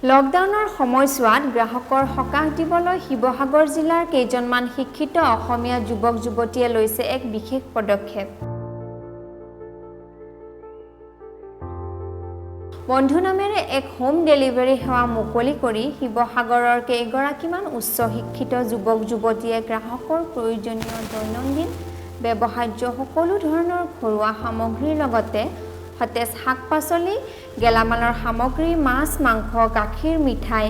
লকডাউনৰ সময়ছোৱাত গ্ৰাহকৰ সকাহ দিবলৈ শিৱসাগৰ জিলাৰ কেইজনমান শিক্ষিত অসমীয়া যুৱক যুৱতীয়ে লৈছে এক বিশেষ পদক্ষেপ। বন্ধু নামেৰে এক হোম ডেলিভাৰী সেৱা মুকলি কৰি শিৱসাগৰৰ কেইগৰাকীমান উচ্চ শিক্ষিত যুৱক যুৱতীয়ে গ্ৰাহকৰ প্ৰয়োজনীয় দৈনন্দিন ব্যৱহাৰ্য সকলো ধৰণৰ ঘৰুৱা সামগ্ৰীৰ লগতে সতেজ শাক-পাচলি, গেলামালৰ সামগ্ৰী, মাছ, মাংস, গাখীৰ, মিঠাই,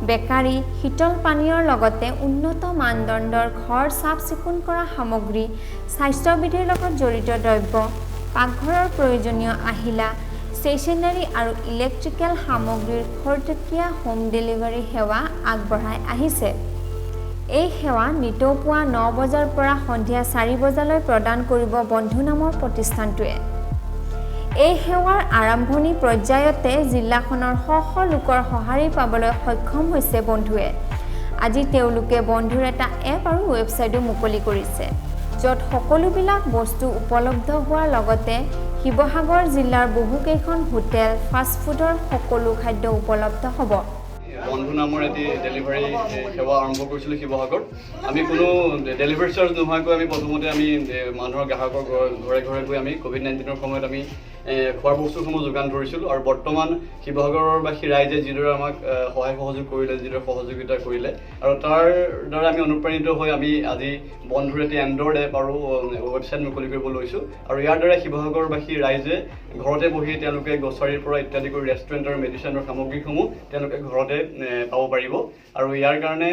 বেকাৰী, শীতল পানীয়ৰ লগতে উন্নত মানদণ্ডৰ ঘৰ চাফ-চিকুণ কৰা সামগ্ৰী, স্বাস্থ্যবিধিৰ লগত জড়িত দ্ৰব্য, পাকঘৰৰ প্ৰয়োজনীয় আহিলা, ষ্টেচনাৰী আৰু ইলেক্ট্ৰিকেল সামগ্ৰীৰ খৰতকীয়া হোম ডেলিভাৰী সেৱা আগবঢ়াই আহিছে। এই সেৱা নিতপুৱা 9 বজাৰ পৰা সন্ধিয়া 4 বজালৈ প্ৰদান কৰিব বন্ধু নামৰ প্ৰতিষ্ঠানটোৱে। এই সেৱাৰ আৰম্ভণি পৰ্যায়তে জিলাখনৰ শ শ লোকৰ সঁহাৰি পাবলৈ সক্ষম হৈছে বন্ধুৱে। আজি তেওঁলোকে বন্ধুৰ এটা এপ আৰু ৱেবছাইটো মুকলি কৰিছে, য'ত সকলোবিলাক বস্তু উপলব্ধ হোৱাৰ লগতে শিৱসাগৰ জিলাৰ বহুকেইখন হোটেল, ফাষ্টফুডৰ সকলো খাদ্য উপলব্ধ হ'ব। বন্ধু নামৰ এটি ডেলিভাৰী সেৱা আৰম্ভ কৰিছিলোঁ শিৱসাগৰত। আমি কোনো ডেলিভাৰী চাৰ্জ নোহোৱাকৈ আমি প্ৰথমতে আমি মানুহৰ গ্ৰাহকৰ ঘৰে ঘৰে গৈ আমি ক'ভিড-19ৰ সময়ত আমি খোৱাৰ বস্তুসমূহ যোগান ধৰিছিলোঁ আৰু বৰ্তমান শিৱসাগৰৰবাসী ৰাইজে যিদৰে আমাক সহায় সহযোগ কৰিলে, যিদৰে সহযোগিতা কৰিলে আৰু তাৰ দ্বাৰা আমি অনুপ্ৰাণিত হৈ আমি আজি বন্ধুৰ এটি এণ্ড্ৰইড এপ আৰু ৱেবছাইট মুকলি কৰিব লৈছোঁ আৰু ইয়াৰ দ্বাৰা শিৱসাগৰবাসী ৰাইজে ঘৰতে বহি তেওঁলোকে গ্ৰছাৰীৰ পৰা ইত্যাদি কৰি ৰেষ্টুৰেণ্ট আৰু মেডিচিনৰ সামগ্ৰীসমূহ তেওঁলোকে ঘৰতে পাব পাৰিব আৰু ইয়াৰ কাৰণে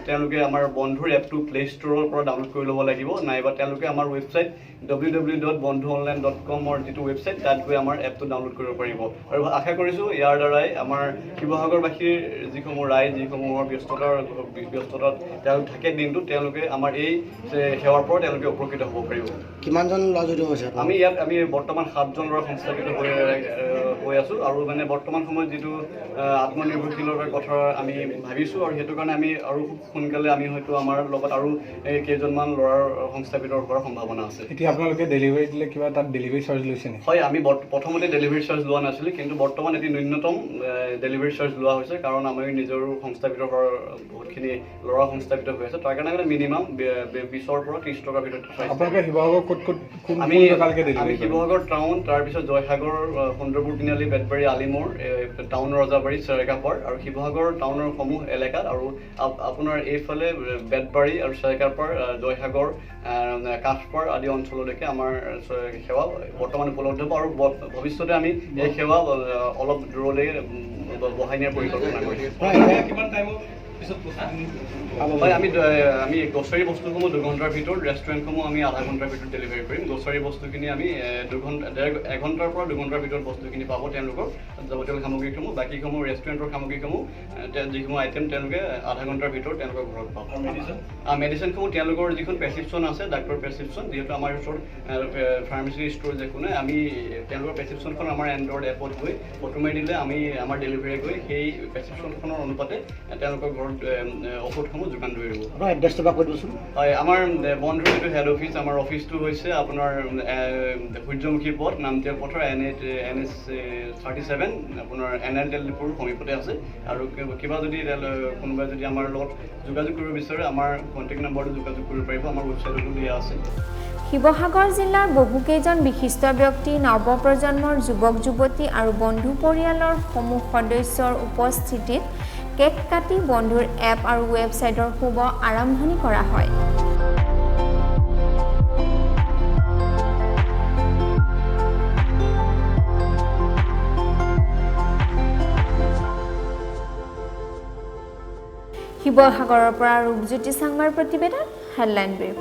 তেওঁলোকে আমাৰ বন্ধুৰ এপটো প্লে ষ্ট'ৰৰ পৰা ডাউনলোড কৰি ল'ব লাগিব, নাইবা তেওঁলোকে আমাৰ ৱেবছাইট www.bondhuonline.com যিটো ৱেবছাইট তাত গৈ আমাৰ এপটো ডাউনলোড কৰিব পাৰিব আৰু আশা কৰিছোঁ ইয়াৰ দ্বাৰাই আমাৰ শিৱসাগৰবাসীৰ যিসমূহ ৰাইজ যিসমূহৰ ব্যস্ততাত তেওঁলোক থাকে দিনটো তেওঁলোকে আমাৰ এই সেৱাৰ পৰা তেওঁলোকে উপকৃত হ'ব পাৰিব। কিমানজন ল'ৰা জড়িত হৈছে? আমি বৰ্তমান 7জন ল'ৰা সংস্থাপিত হৈ আছোঁ আৰু মানে বৰ্তমান সময়ত যিটো আত্মনিৰ্ভৰশীলতাৰ কথা আমি ভাবিছোঁ আৰু সেইটো কাৰণে আমি আৰু খুব সোনকালে আমি হয়তো আমাৰ লগত আৰু কেইজনমান ল'ৰাৰ সংস্থাপিত হোৱাৰ সম্ভাৱনা আছে। এতিয়া আপোনালোকে ডেলিভাৰী দিলে কিবা তাত ডেলিভাৰী চাৰ্জ লৈছে নেকি? হয়, আমি প্ৰথমতে ডেলিভাৰী চাৰ্জ লোৱা নাছিলোঁ, কিন্তু বৰ্তমান এটি ন্যূনতম ডেলিভাৰী চাৰ্জ লোৱা হৈছে কাৰণ আমি নিজৰ সংস্থাপিত হোৱাৰ বহুতখিনি ল'ৰা সংস্থাপিত হৈ আছে। তাৰ কাৰণে মিনিমাম 20ৰ পৰা 30 টকাৰ ভিতৰত আপোনালোকে শিৱসাগৰ আমি শিৱসাগৰ টাউন, তাৰপিছত জয়সাগৰ, সুন্দৰপুৰ তিনিআলি, বেতবাৰী, আলিমোৰ, টাউন ৰজাবাৰী, চেৰেকাপাৰ আৰু শিৱসাগৰ টাউনৰ সমূহ এলেকাত আৰু আপোনাৰ এইফালে বেতবাৰী আৰু চেৰেকাপাৰ, জয়সাগৰ, কাঠপাৰ আদি অঞ্চললৈকে আমাৰ সেৱা বৰ্তমান উপলব্ধ হ'ব আৰু ভৱিষ্যতে আমি এই সেৱা অলপ দূৰলৈ বঢ়াই নিয়াৰ পৰিকল্পনা কৰিছোঁ। হয়, আমি গ্ৰছাৰী বস্তুসমূহ 2 ঘণ্টাৰ ভিতৰত, ৰেষ্টুৰেণ্টসমূহ আমি আধা ঘণ্টাৰ ভিতৰত ডেলিভাৰী কৰিম। গ্ৰছাৰী বস্তুখিনি আমি 1 ঘণ্টাৰ পৰা 2 ঘণ্টাৰ ভিতৰত বস্তুখিনি পাব তেওঁলোকৰ যাৱতীয় সামগ্ৰীসমূহ। বাকীসমূহ ৰেষ্টুৰেণ্টৰ সামগ্ৰীসমূহ যিসমূহ আইটেম তেওঁলোকে আধা ঘণ্টাৰ ভিতৰত তেওঁলোকৰ ঘৰত পাব। মেডিচিনসমূহ তেওঁলোকৰ যিখন প্ৰেছক্ৰিপশ্যন আছে, ডাক্তৰ প্ৰেছক্ৰিপশ্যন, যিহেতু আমাৰ ওচৰত ফাৰ্মাচী ষ্ট'ৰ একো নাই, আমি তেওঁলোকৰ প্ৰেছক্ৰিপশ্যনখন আমাৰ এণ্ড্ৰইড এপত গৈ ফটো মাৰি দিলে আমি আমাৰ ডেলিভাৰী গৈ সেই প্ৰেছক্ৰিপশ্যনখনৰ অনুপাতে তেওঁলোকৰ ঘৰত ঔষধসমূহ যোগান ধৰিব। এড্ৰেছটো বা কৈ দিবচোন। হয়, আমাৰ বন্ধুৰ যিটো হেড অফিচ, আমাৰ অফিচটো হৈছে আপোনাৰ সূৰ্যমুখী পথ, নামতিয়াল পথৰ NH 37 আপোনাৰ NL তেলডিপুৰ সমীপতে আছে আৰু কিবা যদি কোনোবাই যদি আমাৰ লগত যোগাযোগ কৰিব বিচাৰে আমাৰ কণ্টেক্ট নম্বৰটো যোগাযোগ কৰিব পাৰিব, আমাৰ ৱেবছাইটতো দিয়া আছে। শিৱসাগৰ জিলাৰ বহুকেইজন বিশিষ্ট ব্যক্তি, নৱপ্ৰজন্মৰ যুৱক যুৱতী আৰু বন্ধু পৰিয়ালৰ সমূহ সদস্যৰ উপস্থিতিত কেক কাটি বন্ধুৰ এপ আৰু ৱেবছাইটৰ শুভ আৰম্ভণি কৰা হয়। শিৱসাগৰৰ পৰা ৰূপজ্যোতি চাংমাৰ প্ৰতিবেদন, হেডলাইন ব্ৰিফ।